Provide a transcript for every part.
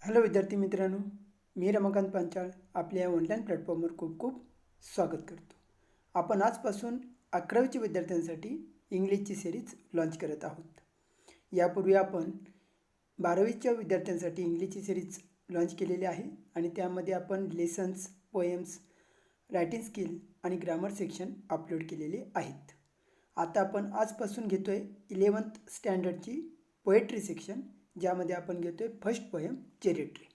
Hello विद्यार्थी मित्रांनो, मी रमाकांत पांचाळ आपल्या या ऑनलाईन प्लॅटफॉर्मवर खूप खूप स्वागत करतो. आपण आजपासून 11वीच्या विद्यार्थ्यांसाठी इंग्लिशची सिरीज लॉन्च करत आहोत. यापूर्वी आपण 12वीच्या विद्यार्थ्यांसाठी इंग्लिशची सिरीज लॉन्च केलेली आहे आणि त्यामध्ये आपण लेसन्स, पोएम्स, रायटिंग स्किल आणि ग्रामर सेक्शन अपलोड केलेले आहेत. आता आपण आजपासून घेतो आहे 11th स्टँडर्डची पोएट्री सेक्शन, ज्यामध्ये आपण घेतो आहे फर्स्ट पोएम चेरी ट्री.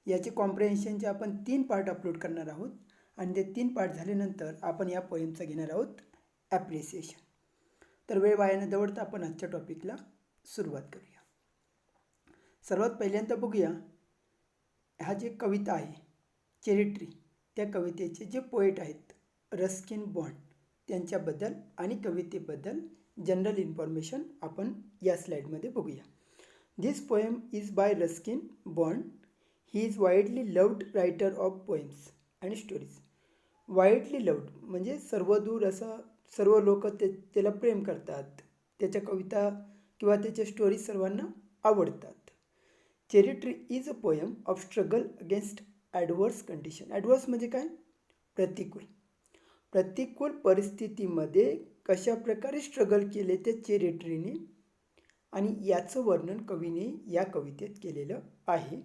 याचे कॉम्प्रिहेन्शनचे आपण 3 पार्ट अपलोड करणार आहोत आणि ते 3 पार्ट झाल्यानंतर आपण या पोएमचा घेणार आहोत ॲप्रिसिएशन. तर वेळ वाया न दवडता आपण आजच्या टॉपिकला सुरुवात करूया. सर्वात पहिल्यांदा बघूया, हा जे कविता आहे चेरी ट्री, त्या कवितेचे जे पोएट आहेत रस्किन बॉन्ड त्यांच्याबद्दल आणि कवितेबद्दल जनरल इन्फॉर्मेशन आपण या स्लाईडमध्ये बघूया. This poem is by Ruskin Bond. He is widely loved writer of poems and stories. Widely loved म्हणजे सर्वदूर असं सर्व लोक त्याला प्रेम करतात. त्याच्या कविता किंवा त्याच्या स्टोरीज सर्वांना आवडतात. Cherry tree is a poem of struggle against adverse condition. Adverse म्हणजे काय? प्रतिकूल. प्रतिकूल परिस्थितीमध्ये कशा प्रकारे स्ट्रगल केले त्या चेरी ट्रीने आणि याचं वर्णन कवीने या कवितेत केलेलं आहे.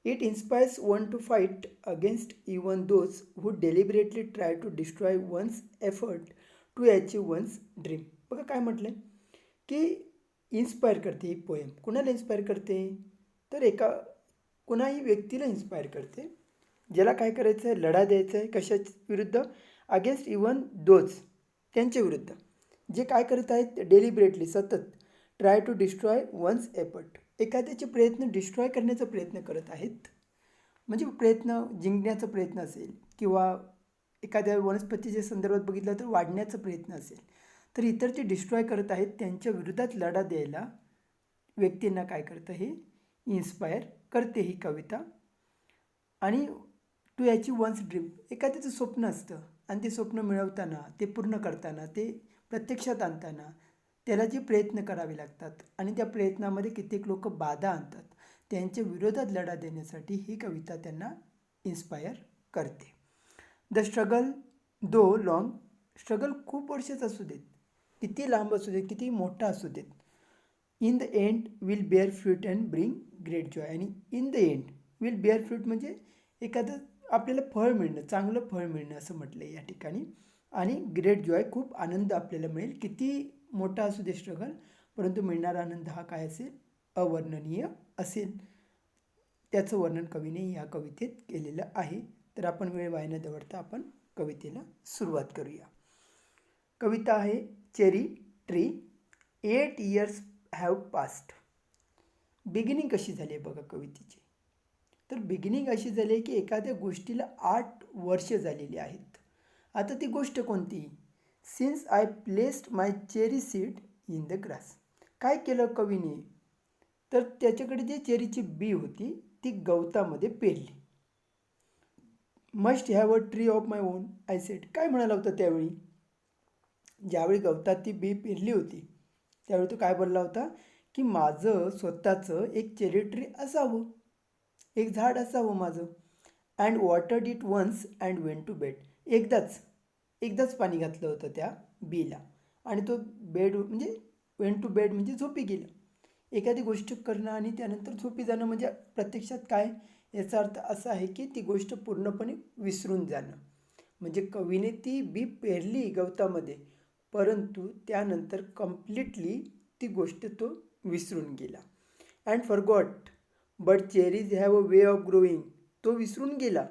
It inspires one to fight against even those who deliberately try to destroy one's effort to achieve one's dream. बघा काय म्हटलं आहे की इन्स्पायर करते ही पोएम. कुणाला इन्स्पायर करते? तर कुणाही व्यक्तीला इन्स्पायर करते ज्याला काय करायचं आहे, लढा द्यायचा आहे. कशा विरुद्ध? अगेन्स्ट इवन दोज, त्यांच्या विरुद्ध जे काय करत आहेत डेलिबरेटली, सतत try to destroy one's effort, एखाद्याचे प्रयत्न डिस्ट्रॉय करण्याचा प्रयत्न करत आहेत. म्हणजे प्रयत्न जिंकण्याचा प्रयत्न असेल किंवा एखाद्या वनस्पतीच्या संदर्भात बघितलं तर वाढण्याचा प्रयत्न असेल, तर इतर जे डिस्ट्रॉय करत आहेत त्यांच्या विरोधात लढा द्यायला व्यक्तींना काय करतं, हे इन्स्पायर करते ही कविता. आणि टू अचीव वन्स ड्रीम, एखाद्याचं स्वप्न असतं आणि ते स्वप्न मिळवताना, ते पूर्ण करताना, ते प्रत्यक्षात आणताना त्याला जे प्रयत्न करावे लागतात आणि त्या प्रयत्नामध्ये कित्येक लोक बाधा आणतात, त्यांच्या विरोधात लढा देण्यासाठी ही कविता त्यांना इन्स्पायर करते. The struggle though long, struggle खूप वर्षाचं असू देत, किती लांब असू देत, किती मोठा असू देत, in the end will bear fruit and bring great joy. आणि in the end will bear fruit म्हणजे एखादं आपल्याला फळ मिळणं, चांगलं फळ मिळणं असं म्हटलं आहे या ठिकाणी. आणि ग्रेट जॉय, खूप आनंद आपल्याला मिळेल. किती मोठा असू दे स्ट्रगल, परंतु मिळणारा आनंद हा काय असेल? अवर्णनीय असेल. त्याचं वर्णन कवीने या कवितेत केलेलं आहे. तर आपण वेळ वाया न दवडता आपण कवितेला सुरुवात करूया. कविता आहे cherry tree. 8 years have past. Beginning कशी झाली आहे बघा कवितेची. तर बिगिनिंग अशी झाली आहे की एखाद्या गोष्टीला 8 वर्ष झालेली आहेत. आता ती गोष्ट कोणती? Since I placed my cherry seed in the grass. काय केलं कवीने? तर त्याच्याकडे जे चेरीची बी होती ती गवतामध्ये पेरली. Must have a tree of my own I said. काय म्हणाला होता त्यावेळी? ज्यावेळी गवतात ती बी पेरली होती त्यावेळी तो काय बोलला होता की माझं स्वतःचं एक चेरी ट्री असावं, एक झाड असावं माझं. And watered it once and went to bed. एकदाच पाणी घातलं होतं त्या बीला आणि तो बेड म्हणजे वेंट टू बेड म्हणजे झोपी गेलं. एखादी गोष्ट करणं आणि त्यानंतर झोपी जाणं म्हणजे प्रत्यक्षात काय, याचा अर्थ असा आहे की ती गोष्ट पूर्णपणे विसरून जाणं. म्हणजे कवीने ती बी पेरली गवतामध्ये, परंतु त्यानंतर कम्प्लिटली ती गोष्ट तो विसरून गेला. And forgot but cherries have a way of growing. तो विसरून गेला,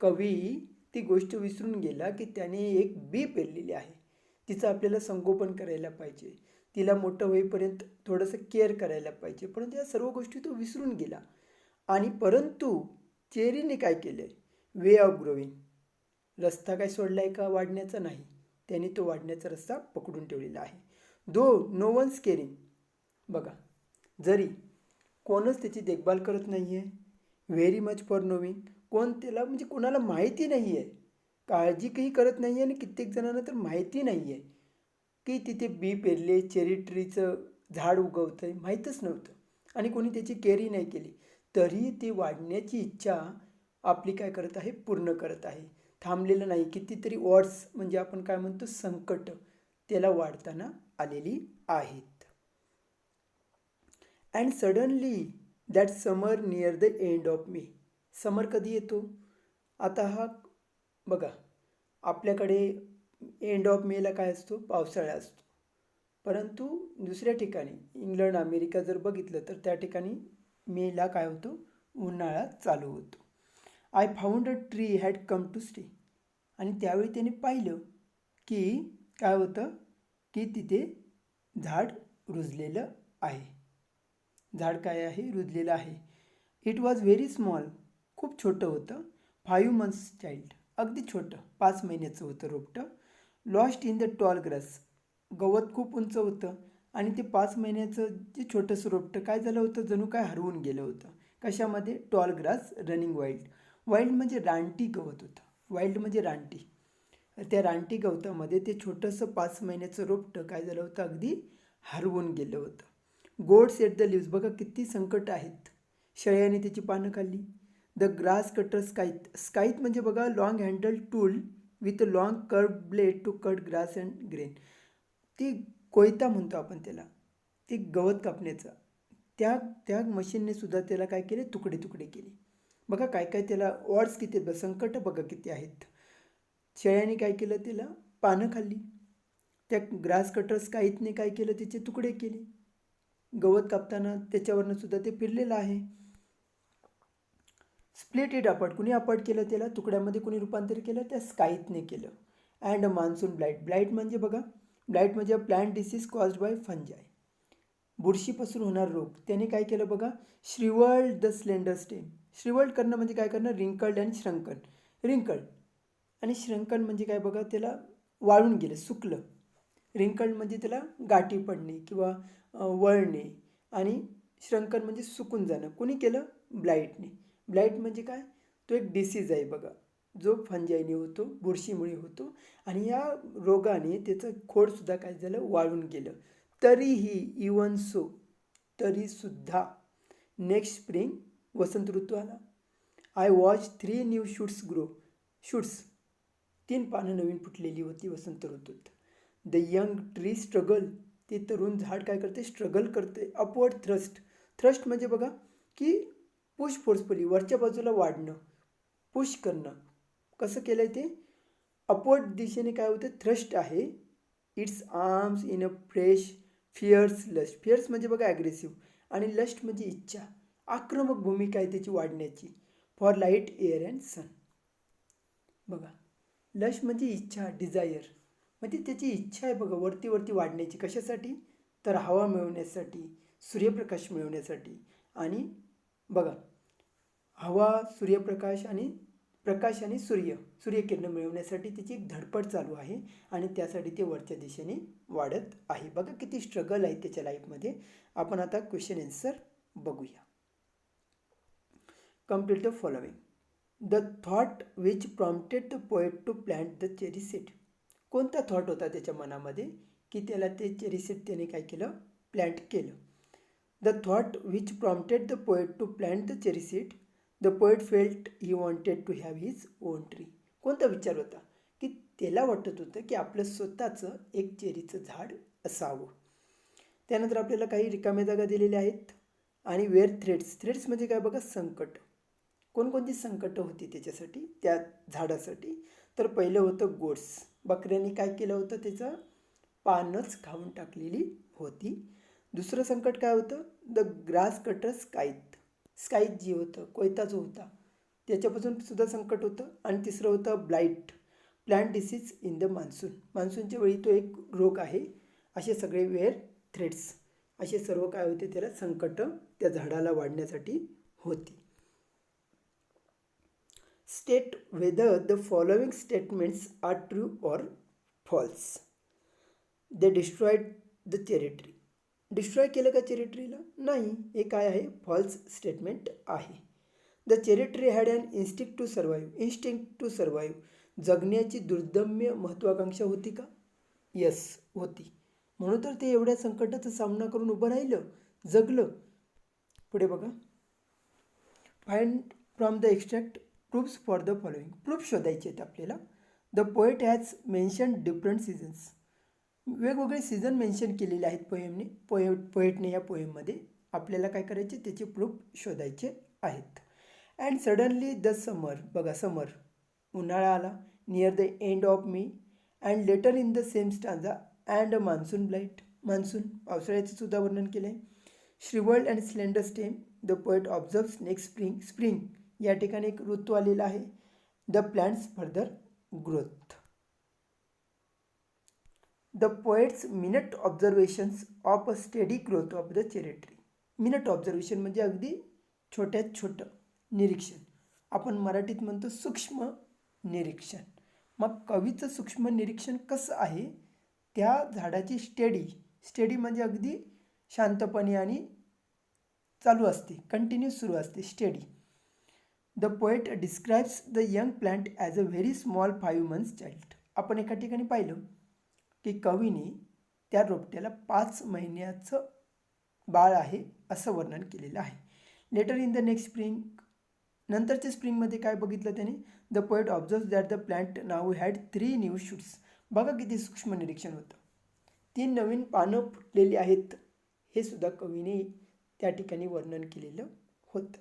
कवी ती गोष्ट विसरून गेला की त्याने एक बी पेरलेली आहे, तिचं आपल्याला संगोपन करायला पाहिजे, तिला मोठं होईपर्यंत थोडंसं केअर करायला पाहिजे, परंतु या सर्व गोष्टी तो विसरून गेला. आणि परंतु चेरीने काय केलं? वे ऑफ ग्रोईंग, रस्ता काय सोडला आहे का वाढण्याचा? नाही, त्याने तो वाढण्याचा रस्ता पकडून ठेवलेला आहे. दो नो वन्स केअरिंग. बघा, जरी कोणच त्याची देखभाल करत नाही आहे. व्हेरी मच फॉर नोविंग, कोण त्याला म्हणजे कोणाला माहिती नाही आहे, काळजी काही करत नाही आहे. आणि कित्येक जणांना तर माहिती नाही आहे की तिथे बी पेरले, चेरी ट्रीचं झाड उगवतं आहे, माहीतच नव्हतं आणि कोणी त्याची केअरही नाही केली. तरी ती वाढण्याची इच्छा आपली काय करत आहे, पूर्ण करत आहे, थांबलेलं नाही. कितीतरी वॉर्ड्स म्हणजे आपण काय म्हणतो संकट त्याला वाढताना आलेली आहेत. And suddenly that summer near the end of May. Summer कधी येतो? आता हा बघा, आपल्याकडे एंड ऑफ मेला काय असतो, पावसाळा असतो. परंतु दुसऱ्या ठिकाणी इंग्लंड अमेरिका जर बघितलं तर त्या ठिकाणी मेला काय होतो, उन्हाळा चालू होतो. I found a tree had come to stay. आणि त्यावेळी त्याने पाहिलं की काय होतं की तिथे झाड रुजलेलं आहे. झाड काय आहे, रुजलेलं आहे. It was very small. खूप छोटं होतं. 5 months चाइल्ड. अगदी छोटं, 5 महिन्याचं होतं रोपटं. Lost in the tall grass. गवत खूप उंच होतं आणि ते 5 महिन्याचं जे छोटंसं रोपटं काय झालं होतं, जणू काय हरवून गेलं होतं. कशामध्ये? Tall grass running wild. Wild म्हणजे रानटी गवत होतं. वाईल्ड म्हणजे रानटी. त्या रानटी गवतामध्ये ते छोटंसं 5 महिन्याचं रोपटं काय झालं होतं, अगदी हरवून गेलं होतं. Goats ate the leaves. बघा किती संकट आहेत. शेळ्याने त्याची पानं खाल्ली. The grass cutter scythe. Scythe म्हणजे बघा long handle tool with a long curve blade to cut grass and grain. ती कोयता म्हणतो आपण त्याला, ती गवत कापण्याचा. त्या त्या मशीनने सुद्धा त्याला काय केले, तुकडे तुकडे केले. बघा काय काय त्याला वॉर्ड्स किती आहेत, संकट बघा किती आहेत. शेळ्याने काय केलं, त्याला पानं खाल्ली. त्या ग्रास कटर स्काईथने काय केलं, त्याचे तुकडे केले. गवत कापताना त्याच्यावरनं सुद्धा ते फिरलेलं आहे. Split it apart. कुणी अपार्ट केलं त्याला, तुकड्यामध्ये कुणी रूपांतर केलं, त्या स्काईथने केलं. And a monsoon blight. Blight म्हणजे बघा, ब्लाईट म्हणजे प्लांट डिसीज कॉज्ड बाय फंजाय. बुरशीपासून होणार रोग. त्याने काय केलं बघा, shrivelled the slender stem. Shrivelled करणं म्हणजे काय करणं, रिंकल्ड आणि श्रंकन. रिंकल्ड आणि श्रंकन म्हणजे काय बघा, त्याला वाळून गेलं, सुकलं. रिंकल्ड म्हणजे त्याला गाठी पडणे किंवा वळणे. आणि श्रंकन म्हणजे सुकून जाणं. कुणी केलं? ब्लाईटने. ब्लाईट म्हणजे काय, तो एक डिसीज आहे बघा, जो फंजाईने होतो, बुरशीमुळे होतो. आणि या रोगाने त्याचं खोडसुद्धा काय झालं, वाळून गेलं. तरीही इवन सो, तरीसुद्धा नेक्स्ट स्प्रिंग, वसंत ऋतू आला. I watch 3 new shoots grow. Shoots 3 पानं नवीन फुटलेली होती वसंत ऋतूत. The young tree struggle. ते तरुण झाड काय करते, स्ट्रगल करते. Upward thrust. थ्रस्ट म्हणजे बघा की पुश फोर्सफुली, वरच्या बाजूला वाढणं, पुश करणं. कसं केलं आहे ते, अपवर्ड दिशेने काय होतं, थ्रस्ट आहे. Its arms in a fresh fierce lust. Fierce म्हणजे बघा ॲग्रेसिव्ह, आणि लस्ट म्हणजे इच्छा, आक्रमक भूमिका आहे त्याची वाढण्याची. फॉर लाईट एअर अँड सन. बघा, लस्ट म्हणजे इच्छा, डिझायर, म्हणजे त्याची इच्छा आहे बघा वरती वरती वाढण्याची. कशासाठी? तर हवा मिळवण्यासाठी, सूर्यप्रकाश मिळवण्यासाठी. आणि बघा, हवा, सूर्यप्रकाश आणि प्रकाश आणि सूर्यकिरणं मिळवण्यासाठी त्याची एक धडपड चालू आहे. आणि त्यासाठी ते वरच्या दिशेने वाढत आहे. बघा किती स्ट्रगल आहे त्याच्या लाईफमध्ये. आपण आता क्वेश्चन आन्सर बघूया. Complete the following. The thought which prompted the poet to plant the cherry seed. कोणता थॉट होता त्याच्या मनामध्ये की त्याला ते चेरी सीड त्याने काय केलं, प्लॅन्ट केलं. The thought which prompted the poet to plant the cherry seed. The poet felt he wanted to have his own tree. कोणता विचार होता की त्याला वाटत होतं की आपलं स्वतःचं एक चेरीचं झाड असावं. त्यानंतर आपल्याला काही रिकाम्या जागा दिलेल्या आहेत. आणि वेअर थ्रेड्स. थ्रेड्स म्हणजे काय बघा, संकट. कोणकोणती संकटं होती त्याच्यासाठी, त्या झाडासाठी? तर पहिलं होतं गोड्स. बकऱ्यांनी काय केलं होतं, त्याचं पानच खाऊन टाकलेली होती. दुसरं संकट काय होतं, द ग्रास कटर स्काईथ. स्काईथ जी होतं, कोयता जो होता, त्याच्यापासून सुद्धा संकट होतं. आणि तिसरं होतं blight, plant disease in the monsoon. मान्सूनच्या वेळी तो एक रोग आहे. असे सगळे वेअर थ्रेड्स, असे सर्व काय होते, त्याला संकटं त्या झाडाला वाढण्यासाठी होती. State whether the following statements are true or false. They destroyed the cherry tree. Destroy केलं का चेरी ट्रीला? नाही. हे काय आहे, फॉल्स स्टेटमेंट आहे. The cherry tree had an instinct to survive. Instinct to survive, जगण्याची दुर्दम्य महत्त्वाकांक्षा होती का? यस, होती. म्हणून तर ते एवढ्या संकटाचा सामना करून उभं राहिलं, जगलं. पुढे बघा. Find from the extract proofs for the following. Proof शोधायचे आहेत आपल्याला. The poet has mention different seasons. वेगवेगळे सीझन मेन्शन केलेले आहेत पोएटने या पोएममध्ये. आपल्याला काय करायचे, त्याचे प्रूफ शोधायचे आहेत. अँड सडनली द समर, बघा समर उन्हाळा आला, near the end of May, and later in the same stanza and a monsoon blight, monsoon पावसाळ्याचं सुद्धा वर्णन केलं आहे. Shrivelled and slender stem, the poet observes next spring, spring या ठिकाणी एक ऋतू आलेला आहे. The plants further growth. The poet's minute observations of a steady growth of the cherry tree. Minute observation म्हणजे अगदी छोट्यात छोटं निरीक्षण. आपण मराठीत म्हणतो सूक्ष्म निरीक्षण. मग कवीचं सूक्ष्म निरीक्षण कसं आहे, त्या झाडाची स्टेडी म्हणजे अगदी शांतपणे आणि चालू असते, कंटिन्यूस सुरू असते, steady. The poet describes the young plant as a very small 5 months child. आपण एका ठिकाणी पाहिलं की कवीने त्या रोपट्याला 5 महिन्याचं बाळ आहे असं वर्णन केलेलं आहे. Later in the next spring, नंतरच्या स्प्रिंगमध्ये काय बघितलं त्याने, the poet observes that the plant now had 3 new shoots. बघा किती सूक्ष्म निरीक्षण होतं. 3 नवीन पानं फुटलेली आहेत, हे सुद्धा कवीने त्या ठिकाणी वर्णन केलेलं होतं.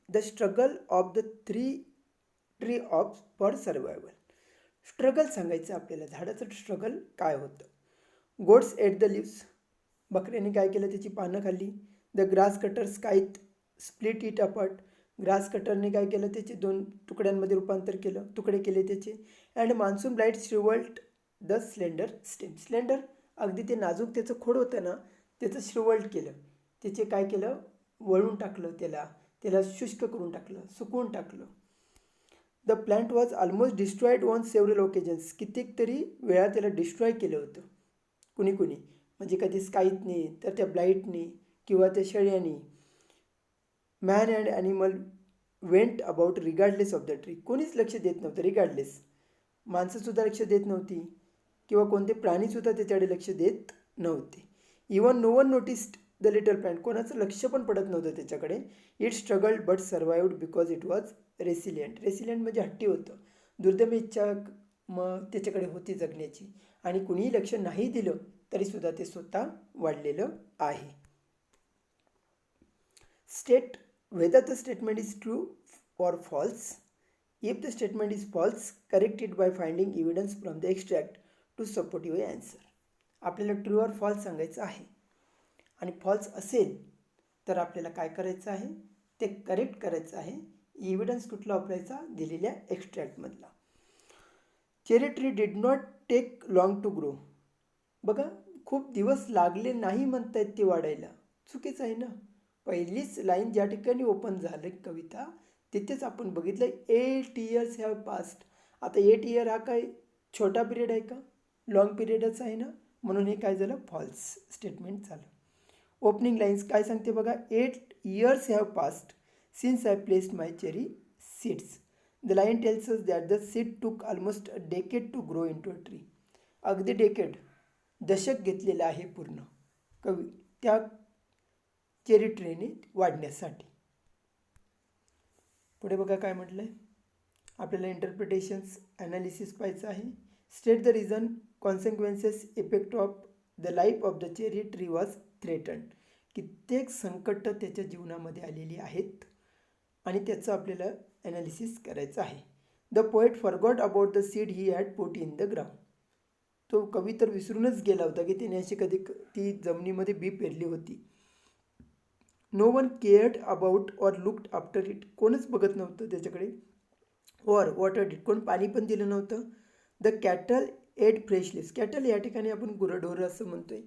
The struggle of the tree of for survival. Struggle सांगायचं आपल्याला, झाडाचं स्ट्रगल काय होतं. गोड्स एट द लिव्स, बकऱ्याने काय केलं, त्याची पानं खाल्ली. The grass cutters kite split it apart, grass कटरने काय केलं, त्याचे 2 तुकड्यांमध्ये रूपांतर केलं, तुकडे केले त्याचे. And monsoon blight shrivelled the slender stem. Slender अगदी ते नाजूक त्याचं खोड होतं ना, त्याचं श्रिवल्ड केलं, त्याचे काय केलं, वळून टाकलं, त्याला शुष्क करून टाकलं, सुकवून टाकलं. The plant was almost destroyed on several occasions. कित्येक तरी वेळा त्याला डिस्ट्रॉय केलं होतं कुणी म्हणजे कधी स्काईतने, तर त्या ब्लाईटने किंवा त्या शेळ्याने. Man and animal went about regardless of the tree. कोणीच लक्ष देत नव्हतं, रिगार्डलेस. माणसंसुद्धा लक्ष देत नव्हती किंवा कोणते प्राणीसुद्धा त्याच्याकडे लक्ष देत नव्हते. Even know one noticed the little plant. कोणाचं लक्ष पण पडत नव्हतं त्याच्याकडे. It struggled but survived because it was resilient. Resilient म्हणजे हट्टी होतं. दुर्दम इच्छा मग त्याच्याकडे होती जगण्याची, आणि कुणीही लक्ष नाही दिलं तरीसुद्धा ते स्वतः वाढलेलं आहे. State whether the statement is true or false. If the statement is false, correct it by finding evidence from the extract to support your answer. आपल्याला ट्रू और फॉल्स सांगायचं आहे, आणि फॉल्स असेल तर आपल्याला काय करायचं आहे, ते करेक्ट करायचं आहे. एव्हिडन्स कुठला वापरायचा, दिलेल्या एक्स्ट्रॅक्टमधला. Cherry tree did not take long to grow. बघा, खूप दिवस लागले नाही म्हणतायत ते वाढायला. चुकीचं आहे ना. पहिलीच लाईन ज्या ठिकाणी ओपन झालं कविता, तिथेच आपण बघितलं 8 years हॅव पास्ट. आता 8 year हा काय छोटा पिरियड आहे का, लॉंग पिरियडच आहे ना, म्हणून हे काय झालं, फॉल्स स्टेटमेंट झालं. ओपनिंग लाईन्स काय सांगते बघा, 8 years have passed since I placed my cherry seeds. The line tells us that the seed took almost a decade to grow into a tree. अगदी डेकेड, दशक घेतलेलं आहे पूर्ण कवी त्या चेरी ट्रीने वाढण्यासाठी. पुढे बघा काय म्हटलं आहे, आपल्याला इंटरप्रिटेशन्स ॲनालिसिस पाहायचं आहे. State the reason, consequences, effect of the life of the cherry tree was threatened. कित्येक संकट त्याच्या जीवनामध्ये आलेली आहेत आणि त्याचं आपल्याला ॲनालिसिस करायचं आहे. The poet forgot about the seed he had put in the ground. तो कवी तर विसरूनच गेला होता की त्याने अशी कधी ती जमिनीमध्ये बी पेरली होती. नो वन केअर्ड अबाउट और लुक्ड आफ्टर इट. कोणच बघत नव्हतं त्याच्याकडे. और वॉटर इट, कोण पाणी पण दिलं नव्हतं. The cattle ate fresh leaves. Cattle या ठिकाणी आपण गुराढोरं असं म्हणतोय,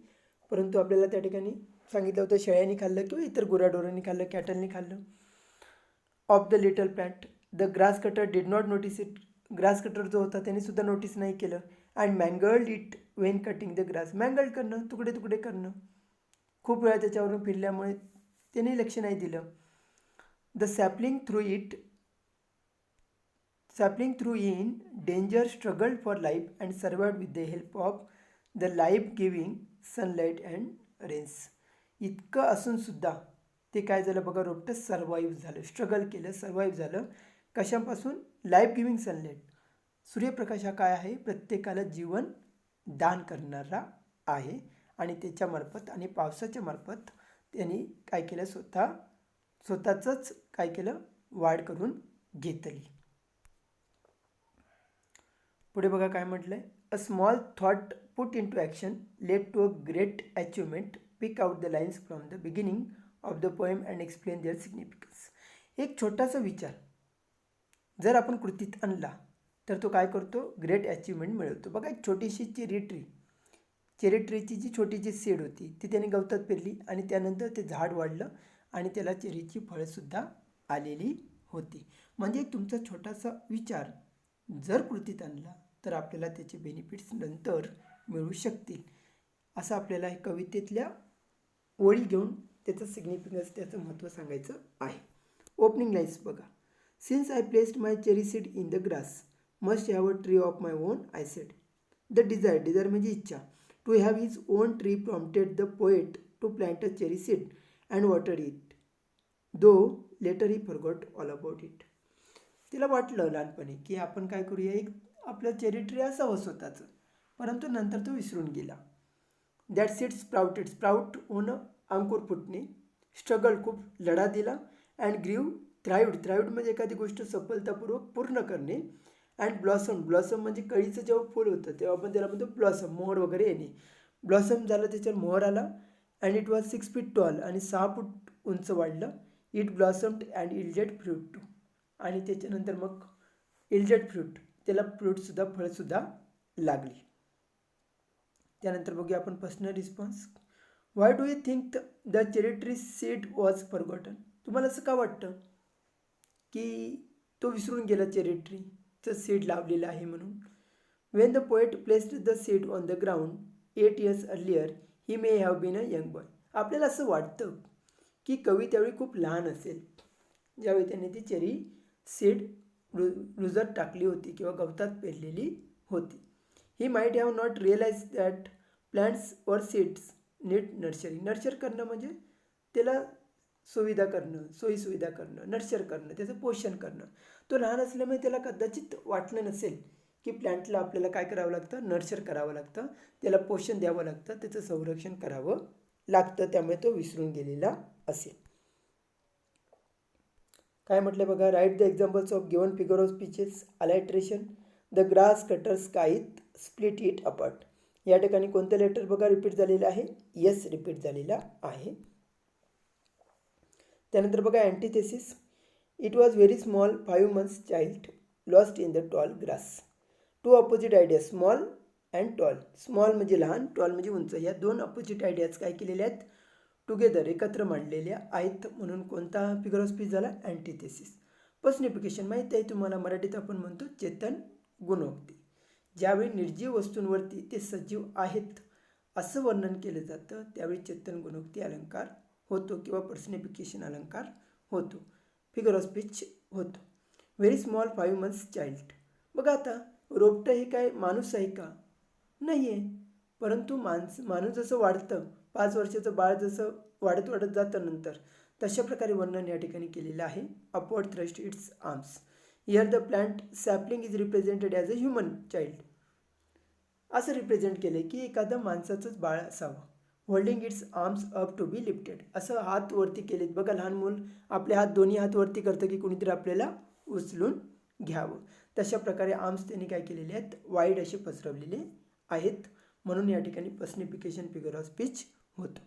परंतु आपल्याला त्या ठिकाणी सांगितलं होतं शेळ्यांनी खाल्लं किंवा इतर गुराढोरांनी खाल्लं, कॅटलनी खाल्लं. Of the little plant, the grass cutter did not notice it. Grass cutter जो होता त्याने सुद्धा नोटीस नाही केलं. And mangled it when cutting the grass. Mangled करणं, तुकडे तुकडे करणं, खूप वेळा त्याच्यावरून फिरल्यामुळे त्याने लक्ष नाही दिलं. The sapling through in danger struggled for life and survived with the help of the life giving sunlight and rains. इतकं असूनसुद्धा ते काय झालं बघा, रोपटं सर्वाईव्ह झालं, स्ट्रगल केलं, सर्वाईव्ह झालं. कशापासून? Life giving sunlight. सूर्यप्रकाश हा काय आहे? प्रत्येकाला जीवन दान करणारा आहे आणि त्याच्यामार्फत आणि पावसाच्या मार्फत त्यांनी काय केलं, स्वतःच काय केलं, वाढ करून घेतली. पुढे बघा काय म्हटलंय, a small thought put into action led to a great achievement. Pick out the lines from the beginning of the poem and explain their significance. एक छोटासा विचार जर आपण कृतीत आणला तर तो काय करतो, ग्रेट अचिव्हमेंट मिळवतो. बघा, एक छोटीशी चेरी ट्रीची जी छोटीशी सीड होती ती त्याने गवतात पेरली आणि त्यानंतर ते झाड वाढलं आणि त्याला चेरीची फळंसुद्धा आलेली होती. म्हणजे तुमचा छोटासा विचार जर कृतीत आणला तर आपल्याला त्याचे बेनिफिट्स नंतर मिळू शकतील. असं आपल्याला कवितेतल्या ओळी घेऊन त्याचं सिग्निफिकन्स, त्याचं महत्त्व सांगायचं आहे. ओपनिंग लाईन्स बघा, since I placed my cherry seed in the grass must have a tree of my own I said. The desire म्हणजे इच्छा, to have his own tree prompted the poet to plant a cherry seed and water it, though later he forgot all about it. तिला वाटलं लहानपणी की आपण काय करूया, एक आपलं चेरी ट्री असावं स्वतःचं, परंतु नंतर तो विसरून गेला. दॅट सीड स्प्राउट होणं, अंकुर फुटणे, स्ट्रगल खूप लढा दिला, अँड ग्रीव थ्राईव्ड म्हणजे एखादी गोष्ट सफलतापूर्वक पूर्ण करणे, अँड ब्लॉसम म्हणजे कळीचं जेव्हा फूल होतं तेव्हा आपण त्याला म्हणतो ब्लॉसम, मोहर वगैरे येणे. ब्लॉसम झालं, त्याच्यावर मोहर आला, and it was 6 feet tall आणि 6 फूट उंच वाढलं. It blossomed and yielded fruit too. आणि त्याच्यानंतर मग इल्डेड फ्रूट, त्याला फळसुद्धा लागली. त्यानंतर बघूया आपण personal response. Why do you think the cherry tree seed was forgotten. तुम्हाला असं का वाटतं की तो विसरून गेला, चेरी ट्रीचं सीड लावलेलं आहे म्हणून. Wien the poet placed the seed on the ground 8 years earlier he may have been a young boy. आपल्याला असं वाटतं की कवी त्यावेळी खूप लहान असेल ज्यावेळी त्यांनी ती चेरी सीड रुजत टाकली होती किंवा गवतात पेरलेली होती. He might have not realise that plants और सीड्स नीड नर्चरिंग. नर्चर करणं म्हणजे त्याला सोयीसुविधा करणं, नर्चर करणं, त्याचं पोषण करणं. तो लहान असल्यामुळे त्याला कदाचित वाटलं नसेल की प्लॅन्टला आपल्याला काय करावं लागतं, नर्चर करावं लागतं, त्याला पोषण द्यावं लागतं, त्याचं संरक्षण करावं लागतं, त्यामुळे तो विसरून गेलेला असेल. काय म्हटलं बघा, write the examples of given figure of speeches, alliteration, the grass cutters scythe split it apart. या ठिकाणी कोणतं लेटर बघा रिपीट झालेलं आहे, येस रिपीट झालेला आहे. त्यानंतर बघा antithesis, it was very small 5 months child lost in the tall grass. Two opposite idea, small and tall. Small म्हणजे लहान, टॉल म्हणजे उंच. या दोन अपोजिट आयडियाज काय केलेल्या आहेत, टुगेदर एकत्र मांडलेल्या आहेत, म्हणून कोणता फिगर ऑफ स्पीच झाला, अँटिथेसिस. पर्सनिफिकेशन माहीत आहे तुम्हाला, मराठीत आपण म्हणतो चेतन गुणोक्ती. ज्यावेळी निर्जीव वस्तूंवरती ते सजीव आहेत असं वर्णन केलं जातं त्यावेळी चेतन गुणोक्ती अलंकार होतो किंवा पर्सनिफिकेशन अलंकार होतो, फिगर ऑफ स्पीच होतो. Very small 5 months child. बघा आता रोपटं हे काय माणूस आहे का, नाही आहे, परंतु माणूस जसं वाढतं, 5 वर्षाचं बाळ जसं वाढत जातं नंतर, तशा प्रकारे वर्णन या ठिकाणी केलेलं आहे. Upward thrust its arms. Here the plant sapling is represented as a human child. असं रिप्रेझेंट केलं की एखादं माणसाचंच बाळ असावं. Holding its arms up to be lifted. असं हात वरती केलेत बघा, लहान मूल आपले दोन्ही हात वरती करतं की कुणीतरी आपल्याला उचलून घ्यावं. तशा प्रकारे आर्म्स त्यांनी काय केलेले आहेत, वाईड असे पसरवलेले आहेत, म्हणून या ठिकाणी पर्सनिफिकेशन फिगर ऑफ स्पीच होतं.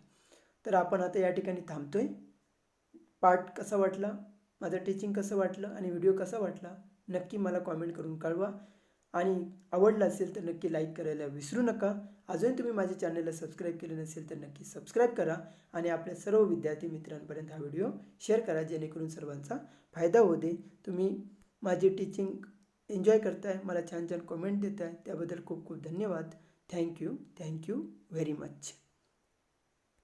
तर आपण आता या ठिकाणी थांबतोय. पार्ट कसा वाटला, माझं टीचिंग कसं वाटलं आणि व्हिडिओ कसा वाटला नक्की मला कॉमेंट करून कळवा. आणि आवडलं असेल तर नक्की लाईक करायला विसरू नका. अजून तुम्ही माझ्या चॅनलला सबस्क्राईब केले नसेल तर नक्की सबस्क्राईब करा आणि आपल्या सर्व विद्यार्थी मित्रांपर्यंत हा व्हिडिओ शेअर करा, जेणेकरून सर्वांचा फायदा होऊ दे. तुम्ही माझी टीचिंग एन्जॉय करताय, मला छान छान कमेंट देताय, त्याबद्दल खूप खूप धन्यवाद. Thank you very much.